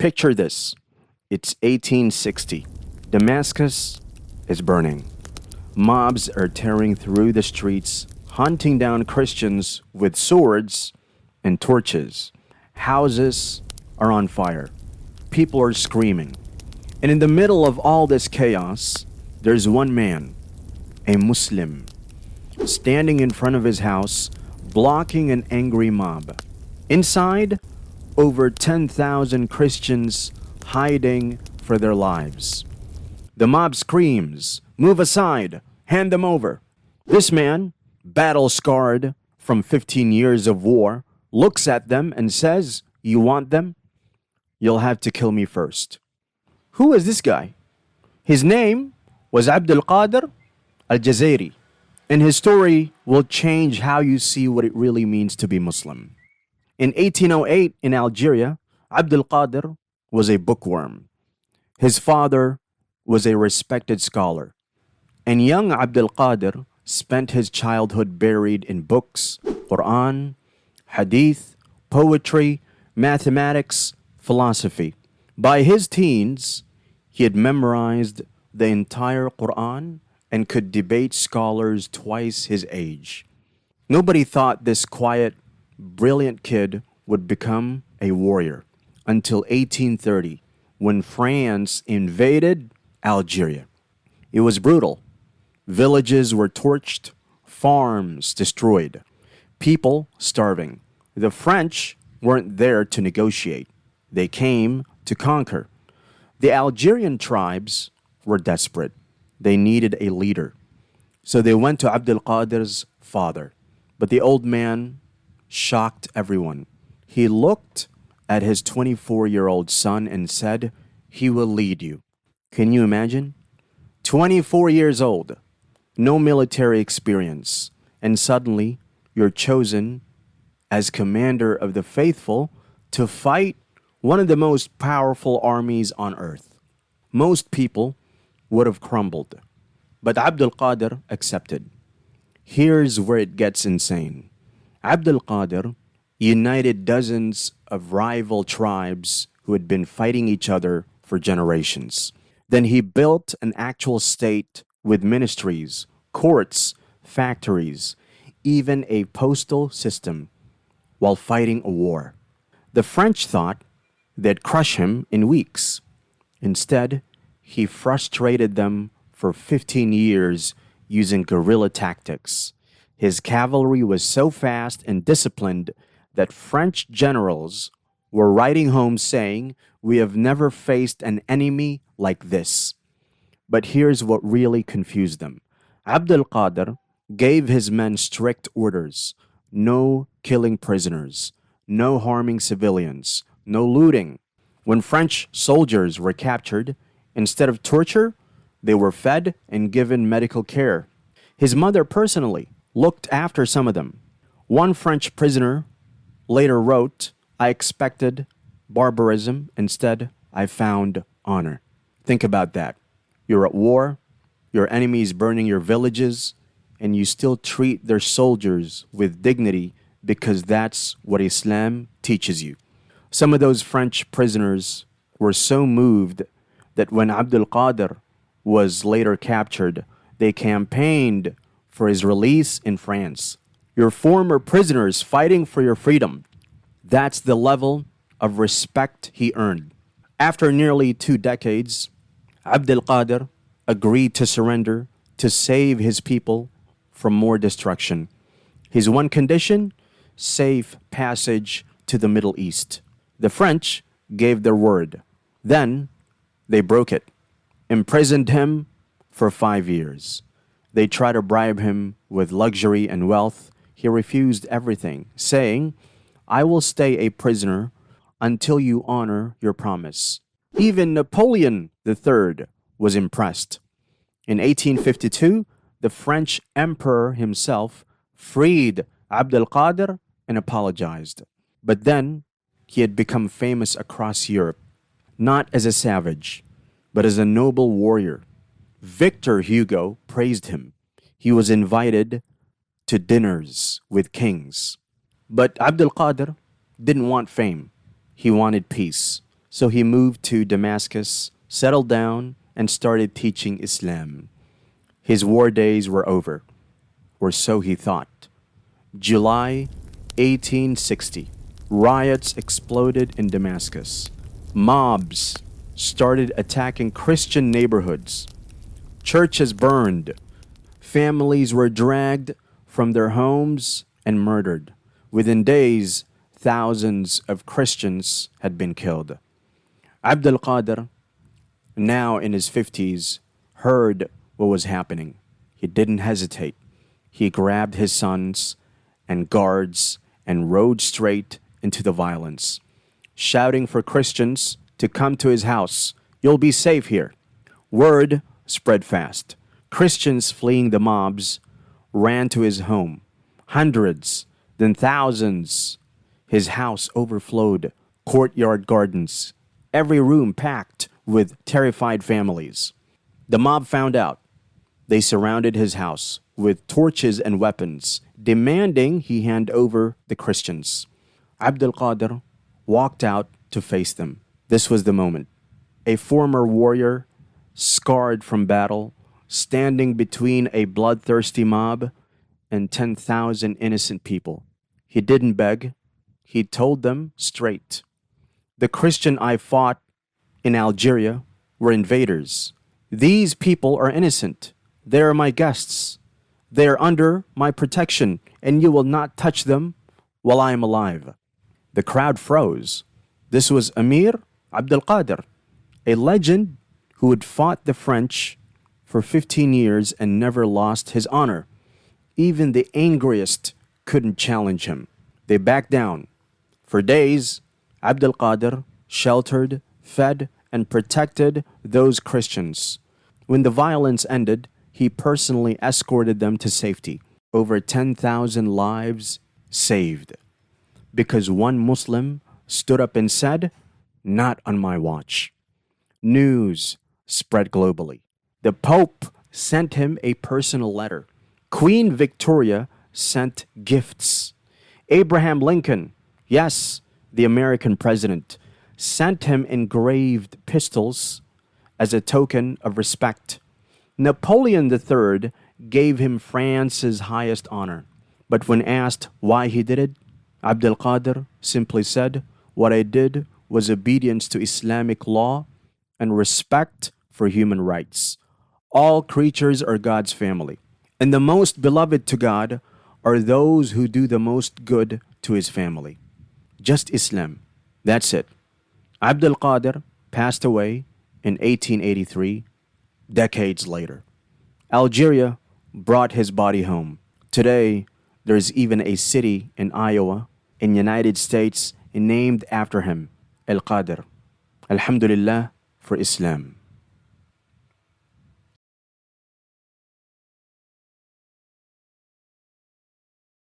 Picture this. It's 1860. Damascus is burning. Mobs are tearing through the streets, hunting down Christians with swords and torches. Houses are on fire. People are screaming. And in the middle of all this chaos, there's one man, a Muslim, standing in front of his house, blocking an angry mob. Inside, over 10,000 Christians hiding for their lives. The mob screams, "Move aside, hand them over." This man, battle-scarred from 15 years of war, looks at them and says, "You want them? You'll have to kill me first." Who is this guy? His name was Abdelkader al-Jazairi, and his story will change how you see what it really means to be Muslim. In 1808 in Algeria, Abdelkader was a bookworm. His father was a respected scholar, and young Abdelkader spent his childhood buried in books, Quran, Hadith, poetry, mathematics, philosophy. By his teens, he had memorized the entire Quran and could debate scholars twice his age. Nobody thought this quiet, brilliant kid would become a warrior until 1830, when France invaded Algeria. It was brutal. Villages were torched, farms destroyed, people starving. The French weren't there to negotiate. They came to conquer. The Algerian tribes were desperate. They needed a leader. So they went to Abdelkader's father. But the old man shocked everyone. He looked at his 24-year-old son and said, "He will lead you." Can you imagine? 24 years old, no military experience, and suddenly you're chosen as commander of the faithful to fight one of the most powerful armies on earth. Most people would have crumbled, but Abdelkader accepted. Here's where it gets insane. Abdelkader united dozens of rival tribes who had been fighting each other for generations. Then he built an actual state with ministries, courts, factories, even a postal system while fighting a war. The French thought they'd crush him in weeks. Instead, he frustrated them for 15 years using guerrilla tactics. His cavalry was so fast and disciplined that French generals were writing home saying, "We have never faced an enemy like this." But here's what really confused them. Abdelkader gave his men strict orders: no killing prisoners, no harming civilians, no looting. When French soldiers were captured, instead of torture, they were fed and given medical care. His mother personally looked after some of them. One French prisoner later wrote, "I expected barbarism. Instead, I found honor." Think about that. You're at war, your enemy is burning your villages, and you still treat their soldiers with dignity because that's what Islam teaches you. Some of those French prisoners were so moved that when Abdelkader was later captured, they campaigned for his release in France. Your former prisoners fighting for your freedom. That's the level of respect he earned. After nearly 2 decades, Abdelkader agreed to surrender to save his people from more destruction. His one condition: safe passage to the Middle East. The French gave their word. Then they broke it, imprisoned him for 5 years. They tried to bribe him with luxury and wealth. He refused everything, saying, "I will stay a prisoner until you honor your promise." Even Napoleon III was impressed. In 1852, the French emperor himself freed Abdelkader and apologized. But then he had become famous across Europe, not as a savage, but as a noble warrior. Victor Hugo praised him. He was invited to dinners with kings. But Abdelkader didn't want fame. He wanted peace. So he moved to Damascus, settled down, and started teaching Islam. His war days were over, or so he thought. July 1860, riots exploded in Damascus. Mobs started attacking Christian neighborhoods. Churches burned. Families were dragged from their homes and murdered. Within days, thousands of Christians had been killed. Abdelkader, now in his 50s, heard what was happening. He didn't hesitate. He grabbed his sons and guards and rode straight into the violence, shouting for Christians to come to his house. You'll be safe here. Word spread fast. Christians fleeing the mobs ran to his home. Hundreds, then thousands. His house overflowed, courtyard gardens, every room packed with terrified families. The mob found out. They surrounded his house with torches and weapons, demanding he hand over the Christians. Abdelkader walked out to face them. This was the moment. A former warrior, scarred from battle, standing between a bloodthirsty mob and 10,000 innocent people. He didn't beg. He told them straight. The Christian I fought in Algeria were invaders. These people are innocent. They are my guests. They are under my protection, and you will not touch them while I am alive. The crowd froze. This was Amir Abdelkader, a legend who had fought the French for 15 years and never lost his honor. Even the angriest couldn't challenge him. They backed down. For days, Abdelkader sheltered, fed, and protected those Christians. When the violence ended, he personally escorted them to safety. Over 10,000 lives saved. Because one Muslim stood up and said, "Not on my watch." News spread globally. The Pope sent him a personal letter. Queen Victoria sent gifts. Abraham Lincoln, yes, the American president, sent him engraved pistols as a token of respect. Napoleon III gave him France's highest honor. But when asked why he did it, Abdelkader simply said, "What I did was obedience to Islamic law and respect for human rights. All creatures are God's family, and the most beloved to God are those who do the most good to his family." Just Islam. That's it. Abdelkader passed away in 1883, decades later. Algeria brought his body home. Today, there's even a city in Iowa, in United States, named after him, Al-Qadir. Alhamdulillah for Islam.